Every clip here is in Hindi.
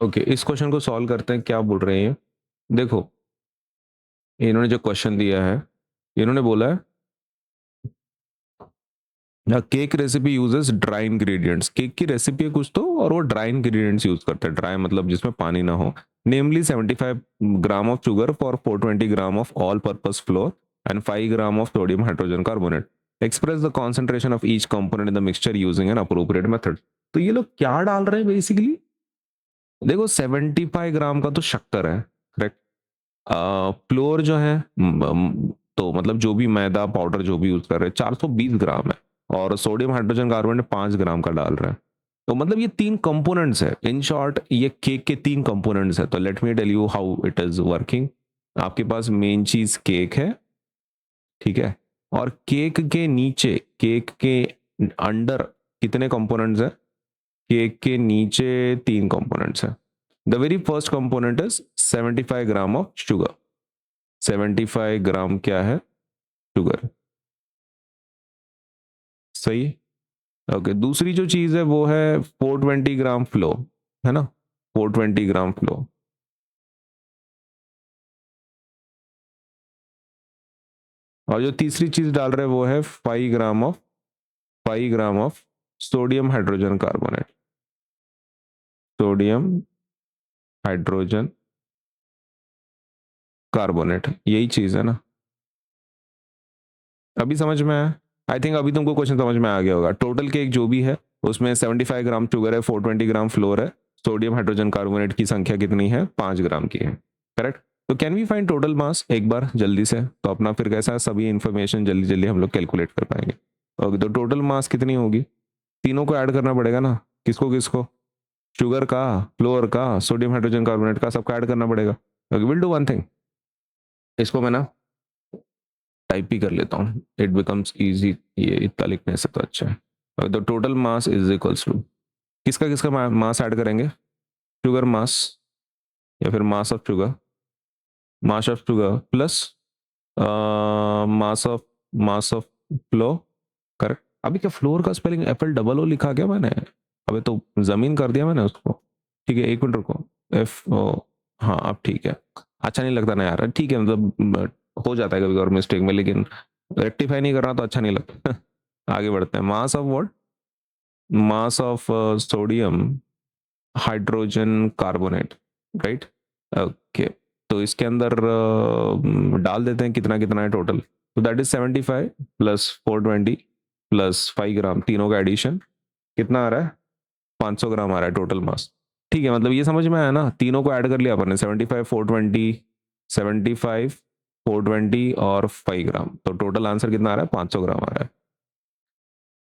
ओके, इस क्वेश्चन को सॉल्व करते हैं। क्या बोल रहे हैं? देखो, इन्होंने जो क्वेश्चन दिया है, इन्होंने बोला है cake recipe uses dry ingredients. Cake की रेसिपी है कुछ तो, और वो ड्राई इंग्रेडिएंट्स यूज करते हैं। ड्राई मतलब जिसमें पानी ना हो। नेमली 75 gram of sugar for 420 gram of all purpose floor and 5 gram of sodium hydrogen carbonate. Express the concentration of each component in the mixture using an appropriate method. तो ये लोग क्या डाल रहे हैं बेसिकली? देखो, 75 ग्राम का तो शक्कर है, करेक्ट। फ्लोर जो है तो मतलब जो भी मैदा पाउडर जो भी यूज कर रहे हैं 420 ग्राम है। और सोडियम हाइड्रोजन कार्बोनेट 5 ग्राम का डाल रहे हैं। तो मतलब ये तीन कंपोनेंट्स है। इन शॉर्ट, ये केक के तीन कंपोनेंट्स है। तो let me tell you how it is working. आपके पास मेन चीज केक है, ठीक है। और केक के नीचे, केक के अंडर कितने कंपोनेंट्स है? केक के नीचे तीन कंपोनेंट्स है। The very first component is 75 gram of sugar. 75 ग्राम क्या है? शुगर। सही। ओके, दूसरी जो चीज है वो है 420 ग्राम फ्लो, है ना। 420 ग्राम फ्लो। और जो तीसरी चीज डाल रहे हैं वो है 5 gram of sodium hydrogen carbonate. Sodium hydrogen carbonate, यही चीज है ना। अभी समझ में आया? आई थिंक अभी तुमको क्वेश्चन समझ में आ गया होगा। टोटल केक जो भी है उसमें 75 ग्राम शुगर है, 420 ग्राम फ्लोर है, सोडियम हाइड्रोजन कार्बोनेट की संख्या कितनी है? 5 ग्राम की है, करेक्ट। तो can we find total mass एक बार जल्दी से? तो अपना फिर कैसा है, सभी इंफॉर्मेशन जल्दी जल्दी हम लोग कैलकुलेट कर पाएंगे। ओके, तो टोटल मास कितनी होगी? तीनों को ऐड करना पड़ेगा ना। किसको किसको? शुगर का, फ्लोर का, सोडियम हाइड्रोजन कार्बोनेट का, सबका ऐड करना पड़ेगा। Okay, will do one thing. इसको मैं ना टाइप ही कर लेता हूँ, इट बिकम्स इजी। ये इतना लिखने से तो अच्छा है। The total mass is equals to, किसका किसका मास ऐड करेंगे? शुगर मास, या फिर mass of sugar plus mass of flour, correct. अभी क्या फ्लोर का स्पेलिंग FL लिखा क्या मैंने? अबे तो जमीन कर दिया मैंने उसको। ठीक है, एक मिनट रुको। FO, हाँ अब ठीक है। अच्छा नहीं लगता ना यार, ठीक है मतलब हो जाता है कभी और मिस्टेक में, लेकिन रेक्टिफाई नहीं करना तो अच्छा नहीं लगता। आगे बढ़ते हैं। Mass of what? Mass of sodium hydrogen carbonate, right. Okay, तो इसके अंदर डाल देते हैं कितना कितना है टोटल। तो दैट इज 75 प्लस 420 प्लस 5 ग्राम, तीनों का एडिशन कितना आ रहा है? 500 ग्राम आ रहा है टोटल मास। ठीक है, मतलब ये समझ में आया ना, तीनों को ऐड कर लिया अपन ने। 75 420, 75 420 और 5 ग्राम, तो टोटल आंसर कितना आ रहा है? 500 ग्राम आ रहा है।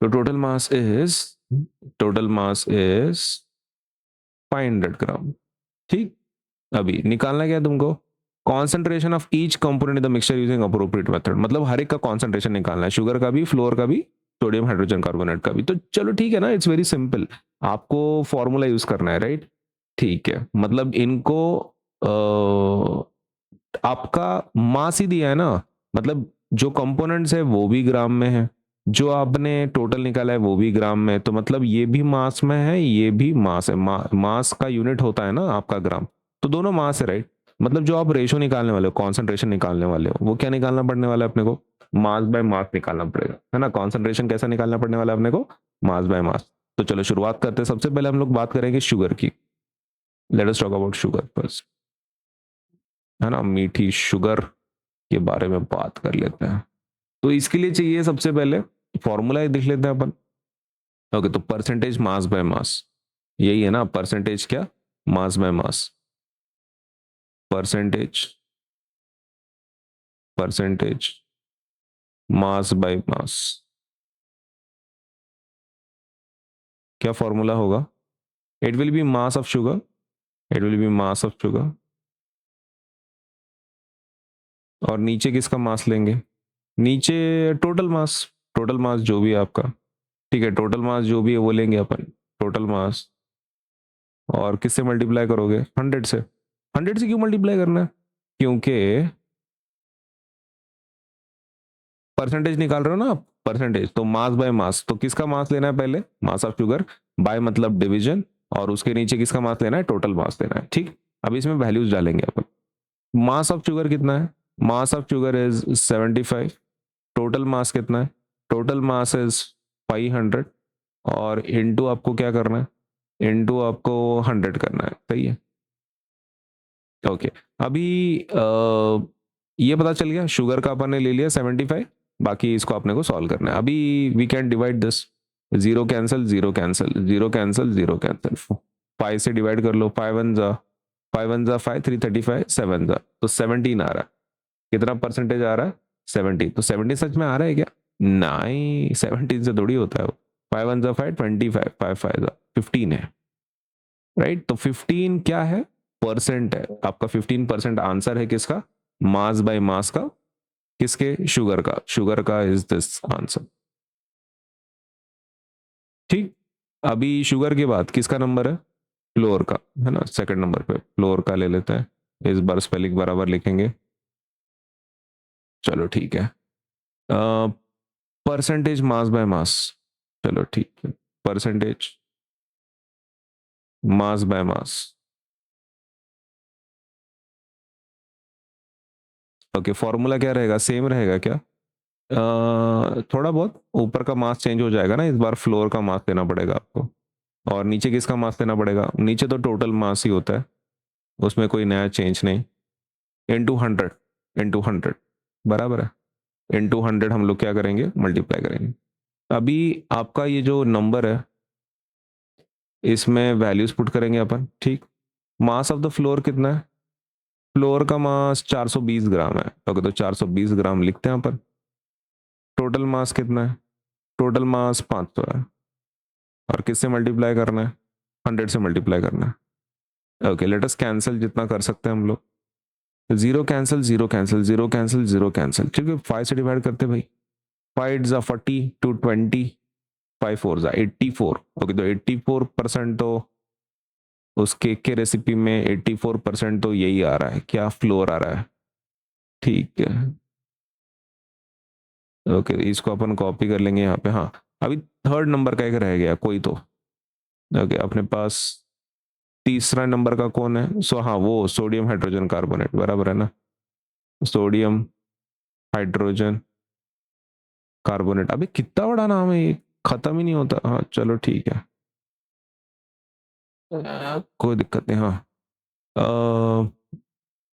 तो टोटल मास इज 500 ग्राम। ठीक। अभी निकालना क्या है तुमको? Concentration of each component in the mixture using appropriate method. मतलब हर एक का कॉन्सेंट्रेशन निकालना है, शुगर का भी, फ्लोर का भी, सोडियम हाइड्रोजन कार्बोनेट का भी। तो चलो ठीक है ना, इट्स वेरी सिंपल। आपको फॉर्मूला यूज करना है, राइट। ठीक है, मतलब इनको आपका मास ही दिया है ना। मतलब जो कंपोनेंट्स है वो भी ग्राम में है, जो आपने टोटल निकाला है वो भी ग्राम में है। तो मतलब ये भी मास में है, ये भी मास है। मास का यूनिट होता है ना आपका ग्राम। तो दोनों मास है, राइट। मतलब जो आप रेशो निकालने वाले हो, कॉन्सेंट्रेशन निकालने वाले हो, वो क्या निकालना पड़ने वाला है अपने को? मास बाय मास निकालना पड़ेगा, है ना। कॉन्सेंट्रेशन कैसा निकालना पड़ने वाला है अपने को? Mass by mass. तो चलो शुरुआत करते हैं। सबसे पहले हम लोग बात करेंगे शुगर की। Let us talk about sugar first, है ना। मीठी शुगर के बारे में बात कर लेते हैं। तो इसके लिए चाहिए सबसे पहले फॉर्मूला देख लेते हैं अपन। ओके, तो परसेंटेज मास बाय मास, यही है ना। परसेंटेज क्या? Mass by mass. Percentage, percentage mass by mass, क्या फॉर्मूला होगा? It will be mass of sugar, it will be mass of sugar. और नीचे किसका मास लेंगे? नीचे टोटल मास। टोटल मास जो भी है आपका, ठीक है, टोटल मास जो भी है वो लेंगे अपन। टोटल मास, और किससे मल्टीप्लाई करोगे? 100 से। 100 से क्यों मल्टीप्लाई करना है? क्योंकि परसेंटेज निकाल रहे हो ना आप, परसेंटेज। तो मास बाय मास, तो किसका मास लेना है पहले? मास ऑफ शुगर। बाय मतलब डिवीजन, और उसके नीचे किसका मास लेना है, टोटल मास लेना है। ठीक, अब इसमें वैल्यूज डालेंगे अपन। मास ऑफ शुगर कितना है, मास of sugar is 75। Total mass कितना है, टोटल मास इज 500, और इनटू आपको क्या करना है, इनटू आपको 100 करना है। सही है, ओके। अभी ये पता चल गया, शुगर का अपन ने ले लिया 75, बाकी इसको अपने को सॉल्व करना है। अभी we can divide this, zero cancel, zero cancel, zero cancel, zero cancel, 5 से डिवाइड कर लो, 5 1 जा 5, 335, 7 जा तो 17 आ रहा है। कितना परसेंटेज आ रहा है, 70। तो 70 सच में आ रहा है क्या, नहीं, 17 से थोड़ी होता है वो। 5 1 जा 5, 25, 5 5 जा 15 है, राइट। तो 15 क्या है, परसेंट है आपका। 15% आंसर है किसका, मास बाय मास का, किसके, शुगर का, शुगर का इज दिस आंसर। ठीक, अभी शुगर के बाद किसका नंबर है, फ्लोर का, है ना। सेकंड नंबर पे फ्लोर का ले लेते हैं, इस बार स्पेलिंग बराबर लिखेंगे। चलो ठीक है, परसेंटेज मास बाय मास, चलो ठीक है, percentage mass by mass. Okay, formula क्या रहेगा, सेम रहेगा क्या, थोड़ा बहुत ऊपर का मास चेंज हो जाएगा ना, इस बार फ्लोर का मास देना पड़ेगा आपको, और नीचे किसका मास देना पड़ेगा, नीचे तो टोटल मास ही होता है, उसमें कोई नया चेंज नहीं। इंटू 100, इंटू 100 बराबर है, इंटू 100 हम लोग क्या करेंगे, मल्टीप्लाई करेंगे। अभी आपका ये जो नंबर है, इसमें वैल्यूज पुट करेंगे अपन। ठीक, मास ऑफ द फ्लोर कितना है, फ्लोर का मास 420 ग्राम है, ओके, तो 420 ग्राम लिखते हैं अपन। टोटल मास कितना है, टोटल मास 500 है, और किससे मल्टीप्लाई करना है, 100 से मल्टीप्लाई करना है। ओके, लेट अस कैंसिल जितना कर सकते हैं हम लोग, zero cancel, zero cancel, zero cancel, zero cancel, ठीक है, 5 से डिवाइड करते भाई, 5 * 40 = 20, 5 4 = 84। ओके, तो 84% तो उस केक के रेसिपी में 84% तो यही आ रहा है, क्या, फ्लोर आ रहा है। ठीक है, ओके, इसको अपन कॉपी कर लेंगे यहाँ पे। हाँ, अभी थर्ड नंबर का एक रह गया कोई तो। ओके, अपने पास तीसरा नंबर का कौन है, हाँ, वो सोडियम हाइड्रोजन कार्बोनेट, बराबर है ना, सोडियम हाइड्रोजन कार्बोनेट। अभी कितना बड़ा नाम है ये, खत्म ही नहीं होता। हाँ चलो ठीक है, कोई दिक्कत नहीं। हाँ,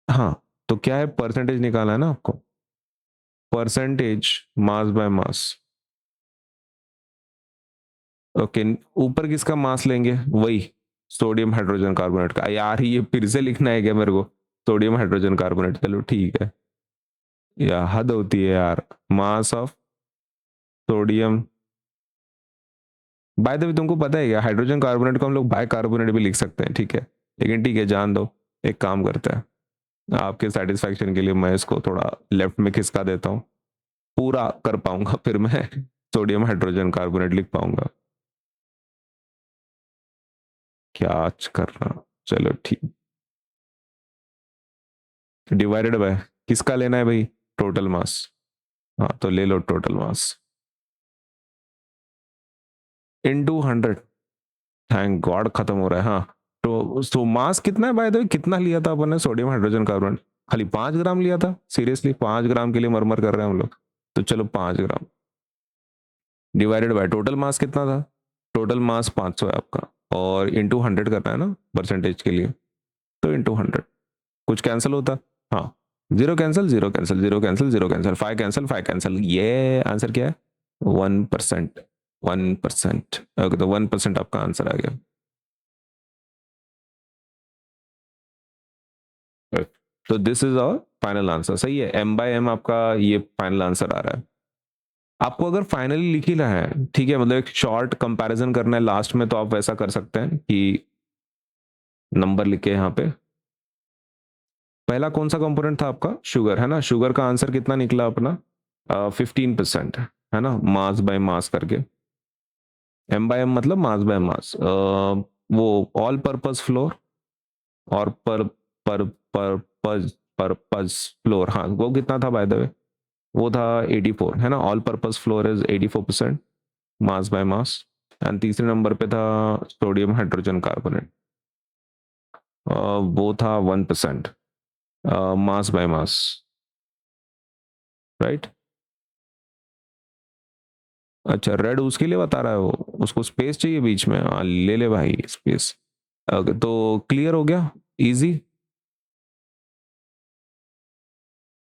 हाँ, तो क्या है, परसेंटेज निकाला है ना आपको, percentage mass by mass. Okay, ऊपर किसका मास लेंगे, वही सोडियम हाइड्रोजन कार्बोनेट का। यार ये फिर से लिखना है क्या मेरे को, सोडियम हाइड्रोजन कार्बोनेट, चलो ठीक है, या हद होती है यार, mass of sodium. By the way तुमको पता है क्या, हाइड्रोजन कार्बोनेट को हम लोग बाय कार्बोनेट भी लिख सकते हैं, ठीक है, लेकिन ठीक है, जान दो। एक काम करते हैं, आपके सेटिस्फैक्शन के लिए मैं इसको थोड़ा लेफ्ट में खिसका देता हूँ, पूरा कर पाऊंगा फिर मैं सोडियम हाइड्रोजन कार्बोनेट लिख पाऊंगा। क्या आज कर रहा, चलो ठीक, डिवाइडेड बाय किसका लेना है भाई, टोटल मास। हाँ, तो ले लो total mass into 100। Thank God खत्म हो रहा है। हाँ, तो मास कितना है बाय द वे, कितना लिया था अपन ने सोडियम हाइड्रोजन कार्बोनेट, खाली 5 ग्राम लिया था, सीरियसली 5 ग्राम के लिए मरमर कर रहे हैं हम लोग। तो चलो 5 gram divided by total mass कितना था, टोटल मास 500 है आपका, और इंटू 100 करना है ना परसेंटेज के लिए, तो इंटू 100। कुछ कैंसिल होता, हाँ, zero cancel, zero cancel, zero cancel, zero cancel, 5 cancel, 5 cancel, ये आंसर क्या है, 1%। 1%, ओके, तो 1% आपका आंसर आ गया। तो this is our final answer, सही है, m/m आपका ये फाइनल आंसर आ रहा है। आपको अगर फाइनली लिख ही रहा है, ठीक है, मतलब एक शॉर्ट कंपैरिजन करना है लास्ट में, तो आप वैसा कर सकते हैं कि नंबर लिख के यहाँ पे, पहला कौन सा कंपोनेंट था आपका, शुगर, है ना, शुगर का आंसर कितना निकला अपना, 15%, है ना, मास बाय मास करके, m/m मतलब मास बाय मास। वो ऑल पर्पस फ्लोर, और पर्पज फ्लोर, हाँ, वो कितना था बाय द वे, वो था 84, है ना, all purpose floor is 84% mass by mass. And तीसरे नंबर पे था सोडियम हाइड्रोजन कार्बोनेट, वो था 1%, मास बाय मास, राइट। अच्छा, रेड उसके लिए बता रहा है वो, उसको स्पेस चाहिए बीच में, हाँ ले ले भाई स्पेस। ओके, तो क्लियर हो गया, इजी।